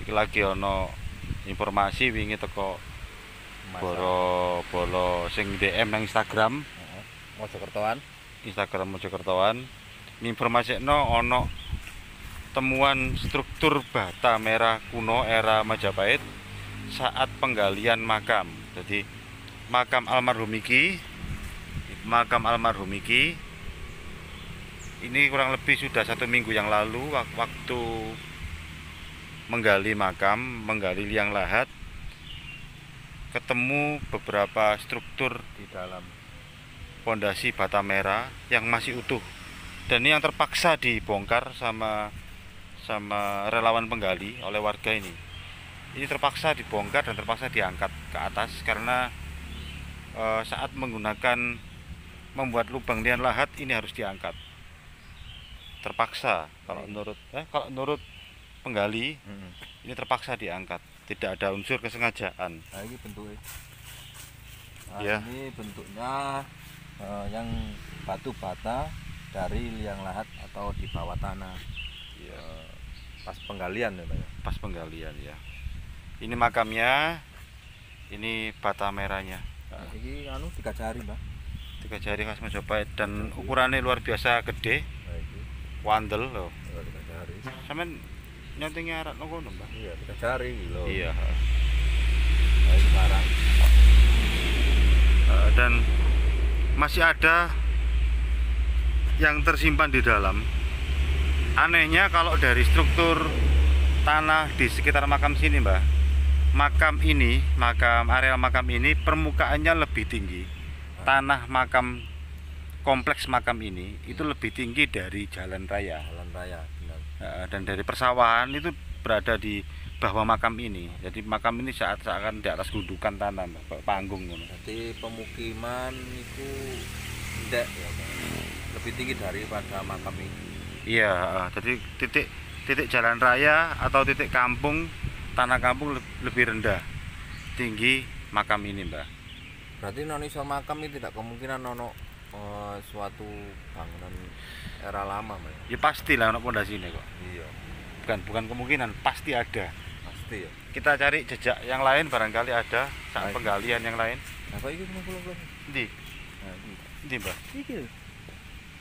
iki lagi ono informasi wingi teko bolo sing DM nang Instagram Mojokertoan informasikno ono temuan struktur bata merah kuno era Majapahit saat penggalian makam. Jadi makam almarhum iki ini kurang lebih sudah 1 minggu yang lalu waktu menggali liang lahat, ketemu beberapa struktur di dalam pondasi bata merah yang masih utuh, dan ini yang terpaksa dibongkar sama relawan penggali oleh warga ini. Ini terpaksa dibongkar dan terpaksa diangkat ke atas karena saat membuat lubang liang lahat ini harus diangkat. Terpaksa kalau menurut penggali ini terpaksa diangkat, tidak ada unsur kesengajaan. Nah, ini bentuknya. Ya. Ini bentuknya yang batu bata dari liang lahat atau di bawah tanah. Ya. Pas penggalian ya, Pak ya. Pas penggalian ya. Ini makamnya, ini bata merahnya. Ini 3 jari, Mbak. 3 jari khas Majapahit dan ukurannya luar biasa gede. Nah, ini Wandel loh. 3 jari. Sampeyan nyontingnya arat ngono, Mbak? Iya, 3 jari lho. Iya. Nah, ini barang. Dan masih ada yang tersimpan di dalam. Anehnya kalau dari struktur tanah di sekitar makam sini, Mbak, area makam ini permukaannya lebih tinggi. Tanah kompleks makam ini itu lebih tinggi dari jalan raya. Benar. Dan dari persawahan itu berada di bawah makam ini. Jadi makam ini seakan di atas gundukan tanah, Mbak, panggung ngono. Jadi pemukiman itu tidak ya, Pak, lebih tinggi daripada makam ini. Iya, jadi titik jalan raya atau titik kampung, tanah kampung lebih rendah tinggi makam ini, Mbak. Berarti non iso makam ini tidak kemungkinan ono suatu bangunan era lama, Mbak. Ya pastilah ono pondasine kok. Iya, Bukan kemungkinan, pasti ada. pasti ya. Kita cari jejak yang lain, barangkali ada saat Baik. penggalian yang lain. Nah, kok ini belum. Endi? Nah, ini. Endi, Mbak? Iki.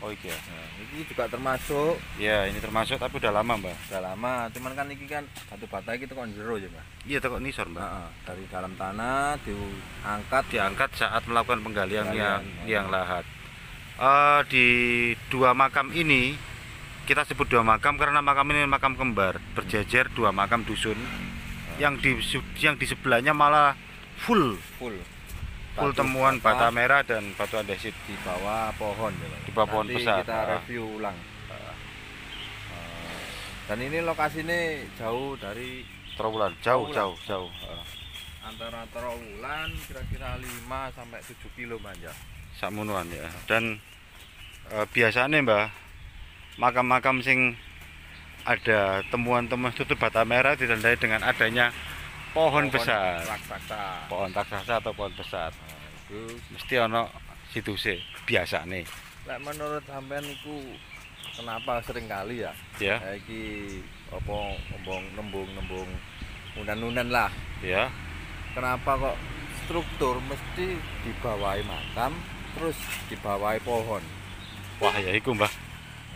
Oh iya. Nah, ini juga termasuk Ya, ini termasuk tapi udah lama, Mbak. udah lama, cuman kan ini kan batu bata itu kan jero ya, Mbak. Iya, teko nisor, Mbak. Nah, dari dalam tanah Diangkat saat melakukan penggalian Penggalian, liang lahat. Di 2 makam ini kita sebut 2 makam karena makam ini makam kembar, berjejer 2 makam dusun. Yang di sebelahnya malah full batu temuan bata merah dan batu andesit di bawah pohon ya, Pak. di bawah pohon Nanti besar. kita review ulang. Dan ini lokasinya jauh dari Trawulan, jauh. antara Trawulan kira-kira 5 sampai 7 kilo manja. Sakmunuan ya. Dan biasanya, Mbak, makam-makam sing ada temuan-temuan struktur bata merah ditandai dengan adanya pohon besar, raksasa. pohon raksasa atau pohon besar. Nah, itu Mesti ono situsnya biasa nih. lek menurut sampean iku kenapa sering kali ya? Ya, Iki apa nembung unan-unan lah. ya. Kenapa kok struktur mesti dibawahi makam terus dibawahi pohon? Wah, ya iku, Mbak.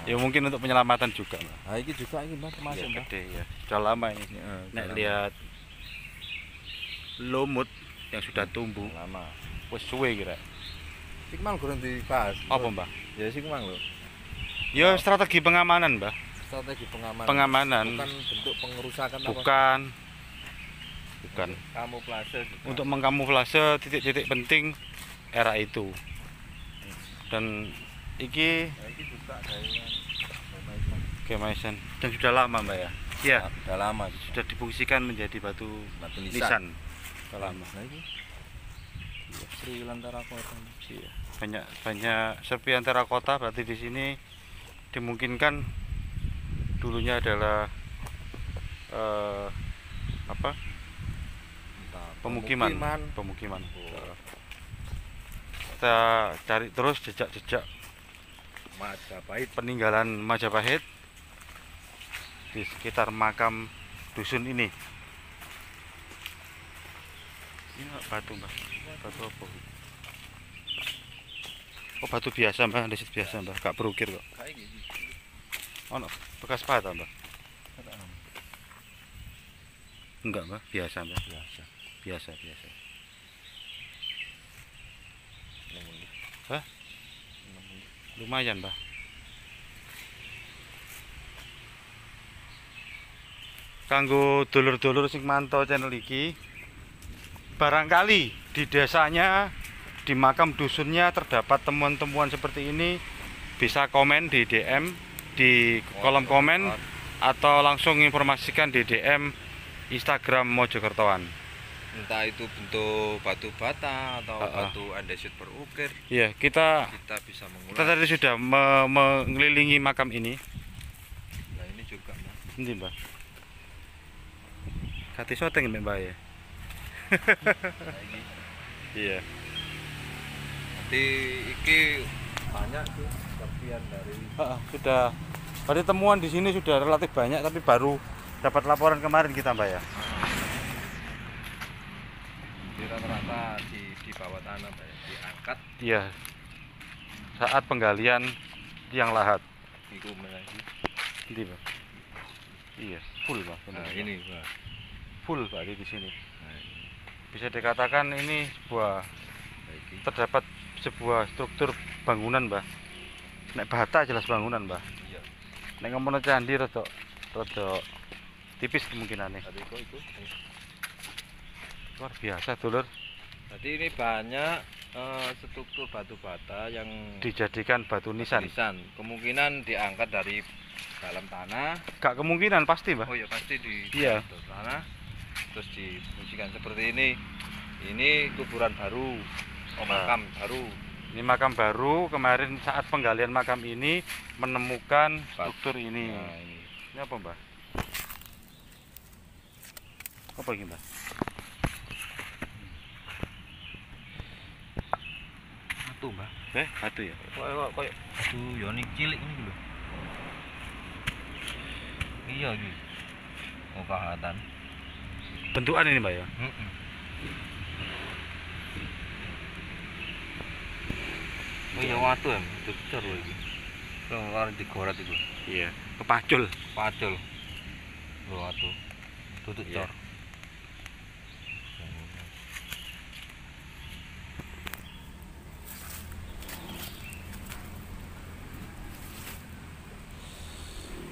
Ya mungkin untuk penyelamatan juga, Mbak. Nah, iki juga iki Mbak termasuk, Ya, Mbak. gede ya. Sudah lama ini. Ya, Nek sudah lihat lumut yang sudah tumbuh, lama. wis suwe kira. Sik mang kurang dibahas. Apa, Mbak? Ya sik mang lho. Ya strategi pengamanan, Mbak. Strategi pengamanan. Pengamanan. Bukan bentuk pengerusakan apa? Bukan. Kamuflase juga. Untuk mengkamuflase titik-titik penting era itu. Dan iki Nah, iki juga dari Gemaisan dan sudah lama, Mbak ya. Iya, udah lama sudah difungsikan menjadi batu batu nisan. Sudah lama. Nah, ini Sri Lantara Kota. Iya. Banyak serpihan terakota, berarti di sini dimungkinkan dulunya adalah apa? Entah, Pemukiman. Kita cari terus jejak-jejak Majapahit. peninggalan Majapahit di sekitar makam dusun ini. Ini batu mbak. Batu apa? Oh batu biasa mbak, andesit biasa mbak, gak berukir kok. Oh no, bekas patah mbak. Enggak mbak, biasa mbak. Biasa. Hah? Lumayan mbak. Kanggo dulur-dulur sing mantau channel iki, barangkali di desanya, di makam dusunnya terdapat temuan-temuan seperti ini, bisa komen di DM di kolom komen atau langsung informasikan di DM Instagram Mojokertoan. Entah itu bentuk batu bata atau batu andesit berukir. Iya, kita bisa mengulas. Kita tadi sudah mengelilingi makam ini. Nah, ini juga, Mbak. Ini, Mbak. Kati soteng Mbak ya. Iya. Nanti iki banyak tuh serpian dari. Sudah. Berarti temuan di sini sudah relatif banyak, tapi baru dapat laporan kemarin kita mbak ya. Di rata-rata di bawah tanah mbak, diangkat. Iya. Saat penggalian tiang lahat. Iku lagi. Ini mbak. Iya, full mbak. Nah, ini mbak. Full mbak di sini. Bisa dikatakan ini terdapat sebuah struktur bangunan mbak. Nek bata jelas bangunan mbak. Iya. Nek ngomong candi rada tipis kemungkinannya. Itu. Luar biasa dulur. Jadi ini banyak struktur batu bata yang dijadikan batu nisan. Kemungkinan diangkat dari dalam tanah. Gak kemungkinan pasti mbak. Oh ya pasti di tanah. Terus difungsikan seperti ini. Ini kuburan baru. Makam baru. Ini makam baru. Kemarin saat penggalian makam ini menemukan struktur ini. Nah, ini apa mbak? Apa ini mbak? Batu mbak. Batu ya? Kok batu ya ini cilik ini dulu. Iya gitu. Oh kelihatan. Bentukan ini mbak ya? Oh iya watu ya, besar loh ini. Kalau digoret itu. Iya. Kepacul. Loh watu. Tutup cor.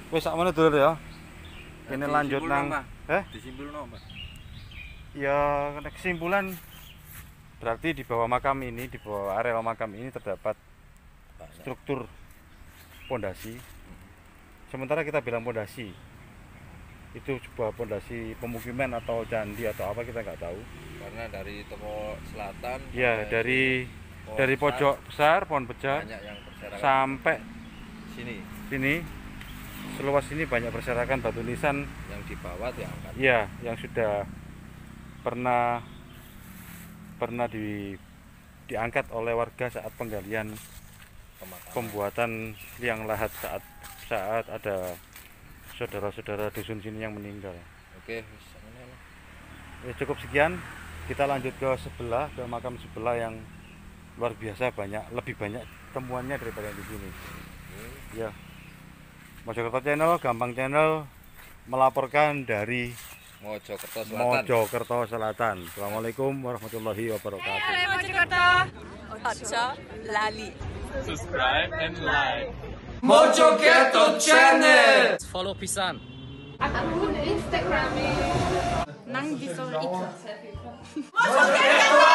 Wes sak meneh dulur ya. Ini lanjut nang disimpulno, Mbak. Ya, kesimpulan berarti di bawah makam ini, di bawah areal makam ini terdapat struktur pondasi. Sementara kita bilang pondasi itu sebuah pondasi pemukiman atau candi atau apa kita nggak tahu. Karena dari toko selatan. Ya, dari pojok besar pohon pejah sampai sini. Seluas ini banyak berserakan batu nisan yang di bawah diangkat. Iya, yang sudah pernah diangkat oleh warga saat penggalian pembuatan liang lahat saat ada saudara-saudara dusun sini yang meninggal. Oke, ya, cukup sekian. Kita lanjut ke sebelah, ke makam sebelah yang luar biasa lebih banyak temuannya daripada di sini. Ya. Mojokerto Channel, Gampang Channel melaporkan dari Mojokerto Selatan. Assalamualaikum warahmatullahi wabarakatuh. Hai Mojokerto. Ojo lali. Subscribe and like. Mojokerto Channel. Follow pisan. Akun Instagram. Nang di itu. Mojokerto.